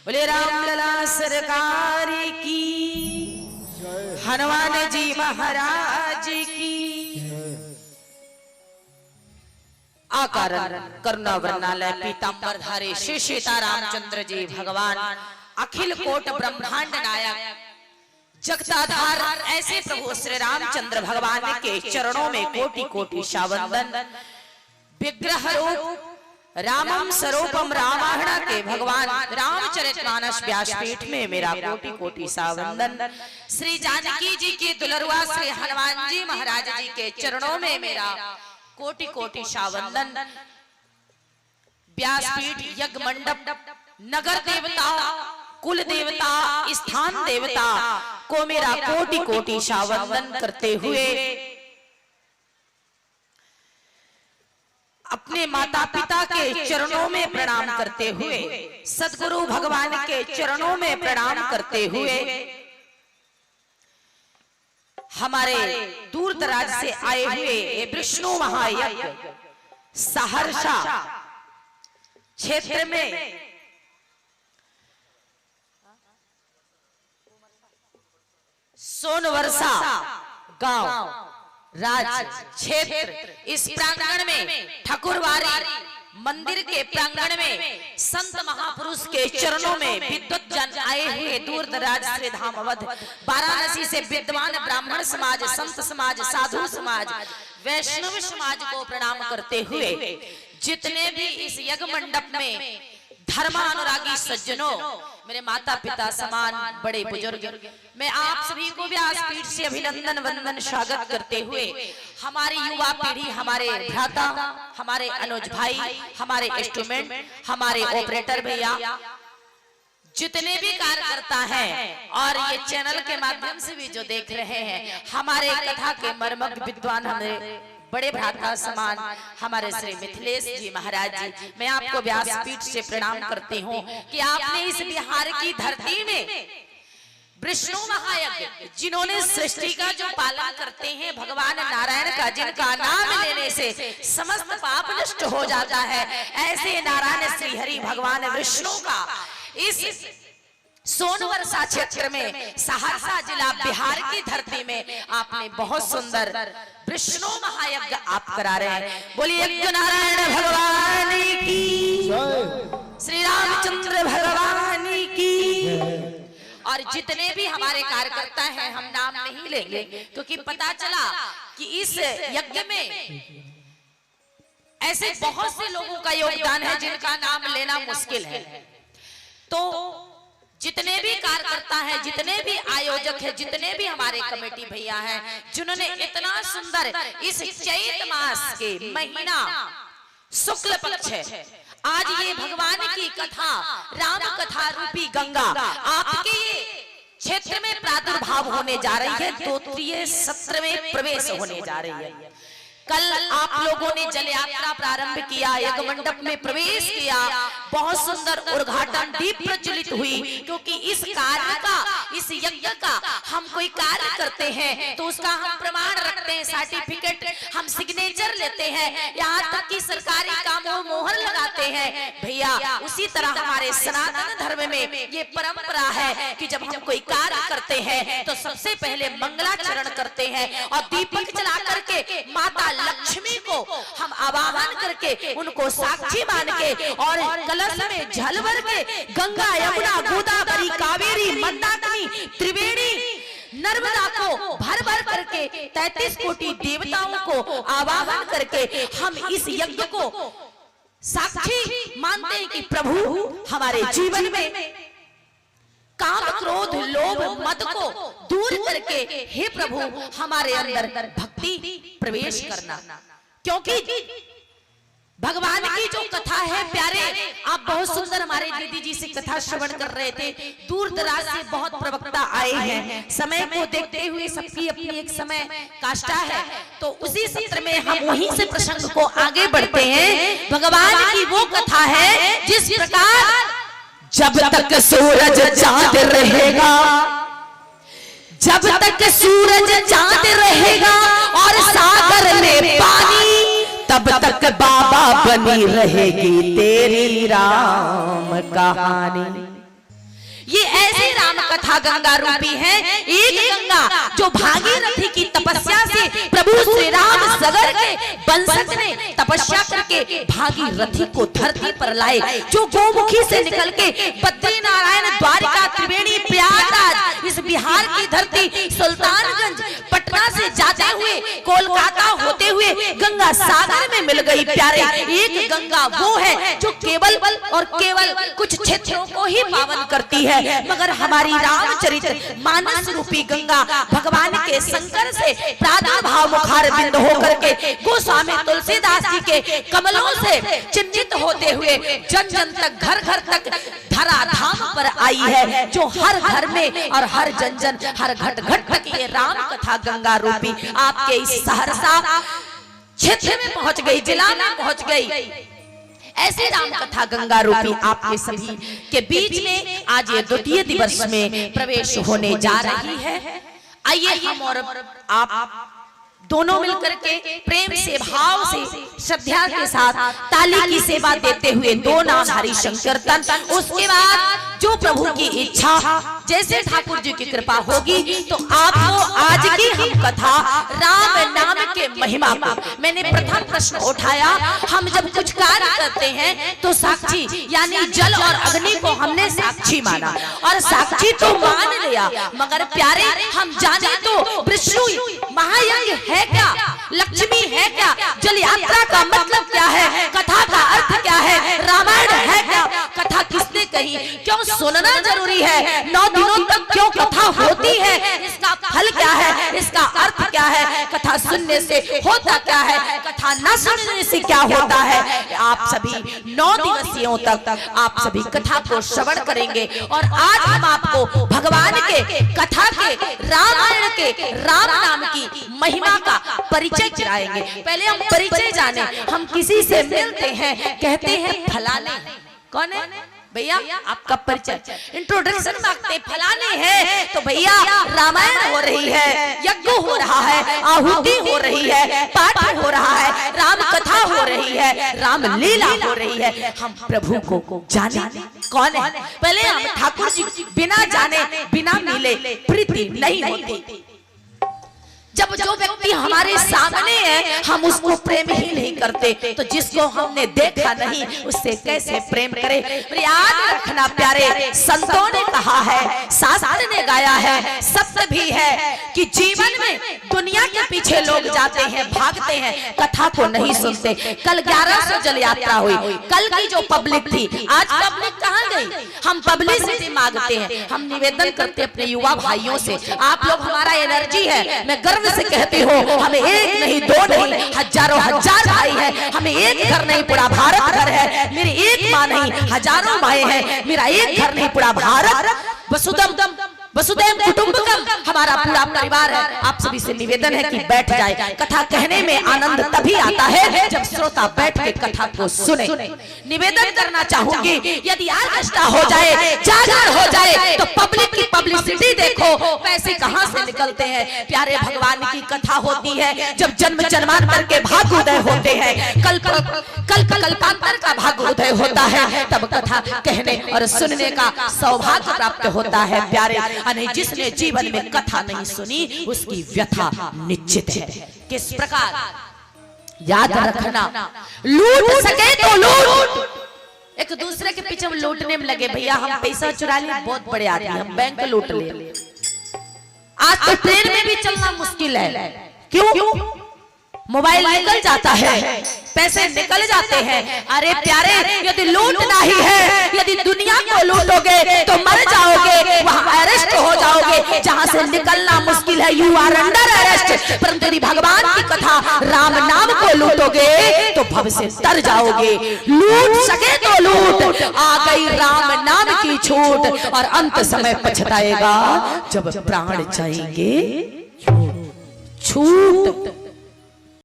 बोले रामलला सरकार की, हनुमान जी महाराज की। आकारण करुणा वर्णालय पीतांबर धारे श्री सीतारामचंद्र जी भगवान, अखिल कोट ब्रह्मांड नायक जगताधार ऐसे प्रभु श्री रामचंद्र भगवान के चरणों में कोटि कोटि शावंदन। विग्रह रूप रामम स्वरूपम रामायण के भगवान रामचरितमानस व्यासपीठ में मेरा कोटि कोटि सावंदन। श्री जानकी जी के दुलरुआ श्री हनुमान जी महाराज जी के चरणों में मेरा कोटि कोटि सावंदन। व्यासपीठ यज्ञ मंडप नगर देवता कुल देवता स्थान देवता को मेरा कोटि कोटि सावंदन करते हुए अपने माता पिता के चरणों में प्रणाम करते हुए, सदगुरु भगवान के चरणों में प्रणाम करते हुए, हमारे दूर दराज से आए हुए विष्णु महायज्ञ सहरसा क्षेत्र में सोनवर्षा गांव राज क्षेत्र इस प्रांगण में ठाकुरवारी मंदिर के प्रांगण में संत महापुरुष के चरणों में विद्वत जन आए हुए दूर दराज से धाम अवध वाराणसी से विद्वान ब्राह्मण समाज, संत समाज, साधु समाज, वैष्णव समाज को प्रणाम करते हुए जितने भी इस यज्ञ मंडप में धर्मानुरागी सज्जनों, मेरे माता पिता समान बड़े बुजुर्ग, मैं आप सभी को व्यासपीठ से अभिनंदन वंदन स्वागत करते हुए हमारी युवा पीढ़ी, हमारे भ्राता, हमारे अनुज भाई, हमारे इंस्ट्रूमेंट, हमारे ऑपरेटर भैया, जितने भी कार्यकर्ता हैं और ये चैनल के माध्यम से भी जो देख रहे हैं, हमारे कथा के मर्मज्ञ विद्वान, हमारे बड़े भ्राता समान हमारे श्री मिथिलेश जी महाराज जी, मैं आपको व्यासपीठ से प्रणाम करती हूँ कि आपने इस बिहार की धरती में विष्णु महायज्ञ जिन्होंने सृष्टि का जो पालन करते हैं, भगवान नारायण का जिनका नाम लेने से समस्त पाप नष्ट हो जाता है, ऐसे नारायण श्री हरि भगवान विष्णु का इस सोनवर्षा क्षेत्र में सहरसा जिला बिहार की धरती में आपने बहुत सुंदर विष्णु महायज्ञ आप करा रहे हैं। बोलिए यज्ञ नारायण भगवान की, श्री रामचंद्र भगवान की। और जितने भी हमारे कार्यकर्ता हैं, हम नाम नहीं लेंगे क्योंकि पता चला कि इस यज्ञ में ऐसे बहुत से लोगों का योगदान है जिनका नाम लेना मुश्किल है। तो जितने भी कार्यकर्ता हैं, जितने भी आयोजक हैं, जितने भी हमारे कमेटी भैया हैं, जिन्होंने इतना सुंदर इस चैत मास के महीना शुक्ल पक्ष है, आज ये भगवान की कथा, राम कथा रूपी गंगा आपके क्षेत्र में प्रादुर्भाव होने जा रही है, द्वितीय सत्र में प्रवेश होने जा रही है। कल आप लोगों ने जल यात्रा प्रारंभ किया, यज्ञ मंडप में प्रवेश किया, बहुत सुंदर उद्घाटन दीप प्रज्वलित हुई, क्योंकि इस कार्य का, इस यज्ञ का हम कोई कार्य करते हैं तो उसका हम प्रमाण रखते हैं, सर्टिफिकेट, हम सिग्नेचर लेते हैं, यहाँ तक कि सरकारी कामों मोहर लगाते हैं भैया। उसी तरह हमारे सनातन धर्म में ये परंपरा है कि जब हम कोई कार्य करते हैं तो सबसे पहले मंगलाचरण करते हैं और दीपक जला करके माता लक्ष्मी को हम आवाहन करके उनको साक्षी मान के और कलश में जल भर के गंगा, यमुना, गोदावरी, कावेरी, मंदाकिनी, त्रिवेणी, नर्मदा को भर भर करके 33 कोटि देवताओं को आवाहन करके हम इस यज्ञ को साक्षी मानते हैं कि प्रभु हमारे जीवन में काम, क्रोध, लोभ, मद को दूर करके हे प्रभु हमारे अंदर भक्ति प्रवेश करना। क्योंकि भगवान की जो कथा है प्यारे, आप बहुत सुंदर हमारे दीदी जी से कथा श्रवण कर रहे थे, दूर दराज से बहुत प्रवक्ता आए हैं, समय को देखते हुए सबकी अपनी एक समय काष्ठा है, तो उसी सत्र में हम वहीं से प्रसंग को आगे बढ़ते हैं। भगवान की वो कथा है जिस प्रकार जब तक सूरज चांद रहेगा, जब तक सूरज चांद रहेगा और सागर में पानी, तब तक बाबा बनी रहेगी तेरी राम कहानी। ये ऐसी राम कथा गंगा रूपी है। एक गंगा जो भागीरथी की तपस्या से प्रभु श्री राम सगर के वंशज ने तपस्या करके भागीरथी को धरती पर लाए, जो गोमुखी से निकल के बद्रीनारायण, द्वारिका, त्रिवेणी, प्रयागराज, इस बिहार की धरती, सुल्तानगंज, पटना से जाते हुए कोलकाता होते हुए गंगा सागर में मिल गई। प्यारे, एक गंगा वो है जो केवल और केवल कुछ क्षेत्रों को ही पावन करती है, मगर हमारी रामचरित मानस रूपी गंगा भगवान के शंकर से प्रादुर्भाव मुखार बिंद होकर के गोस्वामी तुलसीदास जी के कमलों से चिन्हित होते हुए जन जन तक, घर घर तक धराधाम पर आई है, जो हर घर में और हर जन जन, हर घट घट तक ये राम कथा गंगा रूपी आपके इस सहरसा क्षेत्र में पहुंच गई, जिला में पहुंच गई। ऐसे राम कथा गंगा रूपी आपके सभी के बीच में आज ये द्वितीय दिवस में प्रवेश होने जा रही है। आइए हम और आप दोनों मिलकर के प्रेम से, भाव से, श्रद्धा के साथ ताली की सेवा देते हुए दो नाम हरि संकीर्तन, उसके बाद जो प्रभु की इच्छा, जैसे ठाकुर जी की कृपा होगी तो आपको आज की हम कथा राम नाम के महिमा को, मैंने प्रथम प्रश्न उठाया, हम जब कुछ कार्य करते हैं तो साक्षी यानी जल और अग्नि को हमने साक्षी माना और साक्षी तो मान लिया, मगर प्यारे हम जाने तो विष्णु महायज्ञ है क्या, लक्ष्मी है क्या, जल यात्रा का मतलब क्या है, कथा का अर्थ क्या है, रामायण है क्या, कथा किसने कही, क्यों सुनना जरूरी है, 9 दिनों तक क्यों कथा होती है, इसका फल क्या है, इसका अर्थ क्या है, कथा सुनने से होता क्या है, कथा न सुनने से क्या होता है। आप सभी 9 दिवसीयों तक आप सभी कथा को श्रवण करेंगे और आज हम आपको भगवान के कथा के, रामायण के राम नाम की महिमा का परिचय कराएंगे। पहले हम परिचय जाने, हम किसी से मिलते हैं कहते हैं फलाने, कौन है भैया, आपका परिचय, इंट्रोडक्शन मांगते, फलाने हैं तो भैया रामायण हो रही है, यज्ञ हो रहा है, आहुति हो रही है, पाठ हो रहा है, राम कथा हो रही है, राम लीला हो रही है। हम प्रभु को जाने कौन है, पहले हम ठाकुर जी बिना जाने बिना मिले प्रीति नहीं होती। जब जो व्यक्ति हमारे सामने है हम उसको प्रेम ही नहीं करते, तो जिसको हमने देखा नहीं उससे कैसे प्रेम करें। याद रखना प्यारे, संतों ने कहा है, शास्त्र ने गाया है, सत्य भी है कि जीवन में दुनिया के पीछे लोग जाते हैं, भागते हैं, कथा को नहीं सुनते। कल 1100 जल यात्रा हुई, कल की जो पब्लिक थी, आज पब्लिक कहाँ गई, हम पब्लिसिटी मांगते हैं। हम निवेदन करते अपने युवा भाइयों से, आप लोग हमारा एनर्जी है, मैं गर्व से कहती हो, हमें एक नहीं, दो नहीं, हजारों हजार भाई है, हमें एक घर नहीं पूरा भारत घर है, मेरी एक माँ नहीं हजारों माएं हैं, मेरा एक घर नहीं पूरा भारत, वसुधैव कुटुंबकम हमारा पूरा परिवार है। आप सभी से निवेदन है कि बैठ जाए, कथा कहने में आनंद तभी आता है जब श्रोता बैठ के कथा को सुने। निवेदन करना चाहूंगी, यदि आर्केस्ट्रा हो जाए, जागर हो जाए तो पब्लिक की पब्लिसिटी देखो पैसे कहां से निकलते हैं। प्यारे भगवान की कथा होती है जब जन्म जन्मांतर के भाग उदय होते हैं, कल्पांतर का भाग उदय होता है, तब कथा कहने और सुनने का सौभाग्य प्राप्त होता है। प्यारे, जिसने जीवन में कथा नहीं सुनी उसकी व्यथा निश्चित है। किस प्रकार, याद रखना, लूट सके तो लूट, एक दूसरे के पीछे लूटने में लगे, भैया हम पैसा चुरा लिए, बहुत बड़े आदमी, हम बैंक लूट ले। आज तो ट्रेन में भी चलना मुश्किल है, क्यों, मोबाइल निकल जाता है, पैसे निकल जाते हैं। अरे प्यारे, यदि लूटना ही है, यदि दुनिया को लूटोगे तो मर जाओगे, वहां अरेस्ट हो जाओगे, जहां से निकलना मुश्किल है, यू आर अंडर अरेस्ट। परंतु यदि भगवान की कथा राम नाम को लूटोगे तो भव से तर जाओगे। लूट सके तो लूट, आ गई राम नाम की छूट, और अंत समय पछताएगा जब प्राण जाएंगे छूट।